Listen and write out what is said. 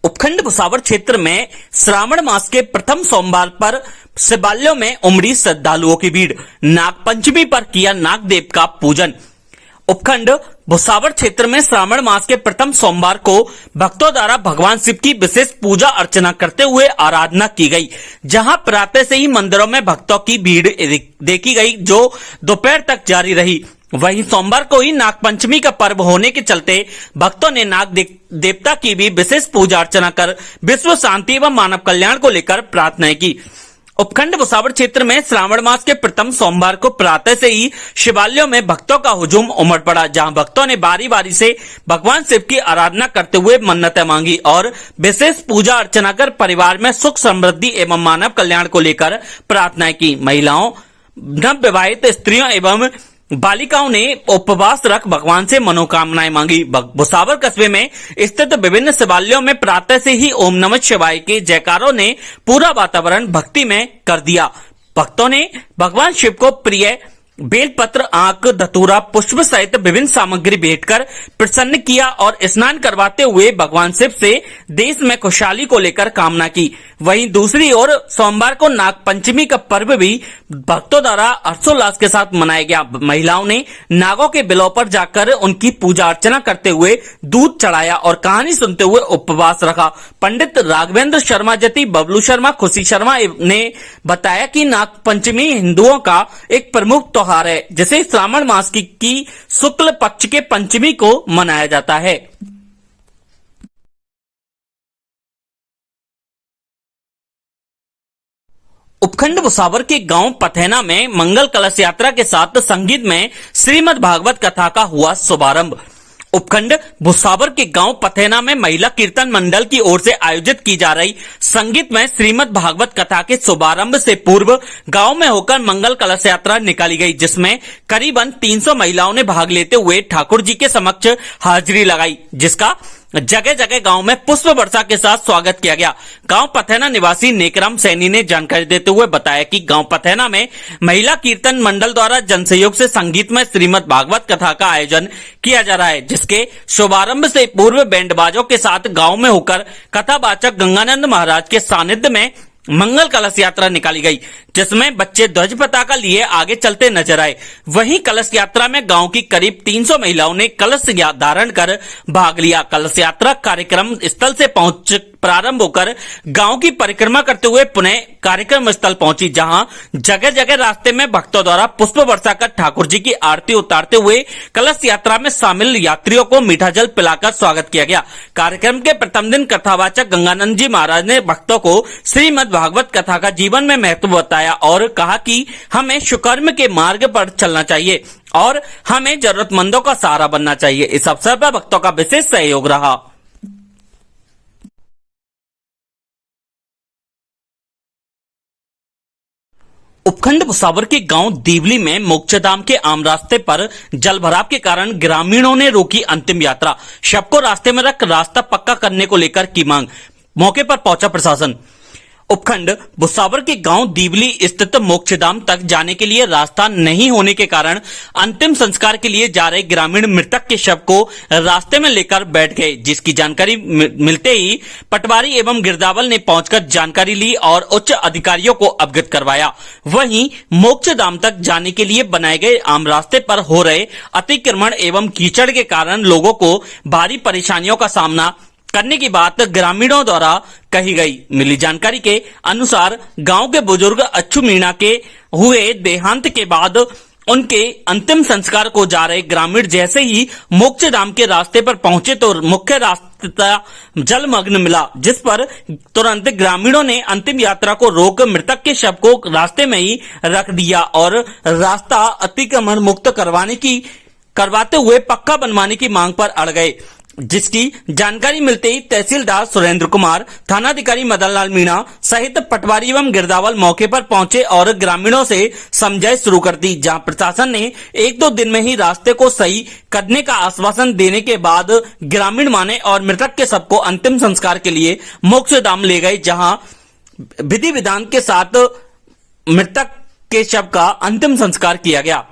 उपखंड भुसावर क्षेत्र में श्रावण मास के प्रथम सोमवार पर शिवालयों में उमड़ी श्रद्धालुओं की भीड़। नाग पंचमी पर किया नागदेव का पूजन। उपखंड भुसावर क्षेत्र में श्रावण मास के प्रथम सोमवार को भक्तों द्वारा भगवान शिव की विशेष पूजा अर्चना करते हुए आराधना की गई, जहां प्रातः से ही मंदिरों में भक्तों की भीड़ देखी गई, जो दोपहर तक जारी रही। वहीं सोमवार को ही नाग पंचमी का पर्व होने के चलते भक्तों ने नाग देवता की भी विशेष पूजा अर्चना कर विश्व शांति एवं मानव कल्याण को लेकर प्रार्थना की। उपखंड भुसावर क्षेत्र में श्रावण मास के प्रथम सोमवार को प्रातः से ही शिवालयों में भक्तों का हुजूम उमड़ पड़ा, जहां भक्तों ने बारी बारी से भगवान शिव की आराधना करते हुए मन्नतें मांगी और विशेष पूजा अर्चना कर परिवार में सुख समृद्धि एवं मानव कल्याण को लेकर प्रार्थना की। महिलाओं, नवविवाहित स्त्रियों एवं बालिकाओं ने उपवास रख भगवान से मनोकामनाएं मांगी। भुसावर कस्बे में स्थित विभिन्न शिवालयों में प्रातः से ही ओम नमः शिवाय के जयकारों ने पूरा वातावरण भक्ति में कर दिया। भक्तों ने भगवान शिव को प्रिय बेलपत्र, आंख, धतूरा, पुष्प सहित विभिन्न सामग्री भेंट कर प्रसन्न किया और स्नान करवाते हुए भगवान शिव से देश में खुशहाली को लेकर कामना की। वहीं दूसरी ओर सोमवार को नाग पंचमी का पर्व भी भक्तों द्वारा हर्षोल्लास के साथ मनाया गया। महिलाओं ने नागों के बिलों पर जाकर उनकी पूजा अर्चना करते हुए दूध चढ़ाया और कहानी सुनते हुए उपवास रखा। पंडित राघवेंद्र शर्मा जति, बबलू शर्मा, खुशी शर्मा ने बताया कि नाग पंचमी हिंदुओं का एक प्रमुख त्योहार है, जिसे श्रावण मास की शुक्ल पक्ष के पंचमी को मनाया जाता है। उपखंड भुसावर के गांव पथेना में मंगल कलश यात्रा के साथ संगीत में श्रीमद् भागवत कथा का हुआ शुभारंभ। उपखंड भुसावर के गांव पथेना में महिला कीर्तन मंडल की ओर से आयोजित की जा रही संगीत में श्रीमद् भागवत कथा के शुभारंभ से पूर्व गांव में होकर मंगल कलश यात्रा निकाली गई, जिसमें करीबन 300 महिलाओं ने भाग लेते हुए ठाकुर जी के समक्ष हाजिरी लगाई, जिसका जगह जगह गांव में पुष्प वर्षा के साथ स्वागत किया गया। गांव पथेना निवासी नेकराम सैनी ने जानकारी देते हुए बताया कि गांव पथेना में महिला कीर्तन मंडल द्वारा जनसहयोग से संगीत में श्रीमद् भागवत कथा का आयोजन किया जा रहा है, जिसके शुभारंभ से पूर्व बैंड बाजों के साथ गांव में होकर कथावाचक गंगानंद महाराज के सानिध्य में मंगल कलश यात्रा निकाली गई, जिसमें बच्चे ध्वज पताका लिए आगे चलते नजर आए। वहीं कलश यात्रा में गांव की करीब 300 महिलाओं ने कलश धारण कर भाग लिया। कलश यात्रा कार्यक्रम स्थल से प्रारंभ होकर गांव की परिक्रमा करते हुए पुनः कार्यक्रम स्थल पहुंची, जहां जगह जगह रास्ते में भक्तों द्वारा पुष्प वर्षा कर ठाकुर जी की आरती उतारते हुए कलश यात्रा में शामिल यात्रियों को मीठा जल पिलाकर स्वागत किया गया। कार्यक्रम के प्रथम दिन कथावाचक गंगानंद जी महाराज ने भक्तों को श्रीमद् भागवत कथा का जीवन में महत्व बताया और कहा कि हमें सुकर्म के मार्ग पर चलना चाहिए और हमें जरूरतमंदों का सहारा बनना चाहिए। इस अवसर पर भक्तों का विशेष सहयोग रहा। उपखंड भुसावर के गांव दीवली में मोक्षधाम के आम रास्ते पर जल भराव के कारण ग्रामीणों ने रोकी अंतिम यात्रा। शव को रास्ते में रख रास्ता पक्का करने को लेकर की मांग। मौके पर पहुंचा प्रशासन। उपखंड भुसावर के गांव दीवली स्थित मोक्षधाम तक जाने के लिए रास्ता नहीं होने के कारण अंतिम संस्कार के लिए जा रहे ग्रामीण मृतक के शव को रास्ते में लेकर बैठ गए, जिसकी जानकारी मिलते ही पटवारी एवं गिरदावल ने पहुंचकर जानकारी ली और उच्च अधिकारियों को अवगत करवाया। वहीं मोक्षधाम तक जाने के लिए बनाए गए आम रास्ते पर हो रहे अतिक्रमण एवं कीचड़ के कारण लोगों को भारी परेशानियों का सामना करने की बात ग्रामीणों द्वारा कही गई। मिली जानकारी के अनुसार गांव के बुजुर्ग अच्छू मीणा के हुए देहांत के बाद उनके अंतिम संस्कार को जा रहे ग्रामीण जैसे ही मोक्षधाम के रास्ते पर पहुंचे तो मुख्य रास्ता जलमग्न मिला, जिस पर तुरंत ग्रामीणों ने अंतिम यात्रा को रोक मृतक के शव को रास्ते में ही रख दिया और रास्ता अतिक्रमण मुक्त करवाते हुए पक्का बनवाने की मांग पर अड़ गए, जिसकी जानकारी मिलते ही तहसीलदार सुरेंद्र कुमार, थानाधिकारी मदन लाल मीणा सहित पटवारी एवं गिरदावल मौके पर पहुंचे और ग्रामीणों से समझाइश शुरू कर दी, जहां प्रशासन ने 1-2 दिन में ही रास्ते को सही करने का आश्वासन देने के बाद ग्रामीण माने और मृतक के शव को अंतिम संस्कार के लिए मोक्षधाम ले गए, जहां विधि विधान के साथ मृतक के शव का अंतिम संस्कार किया गया।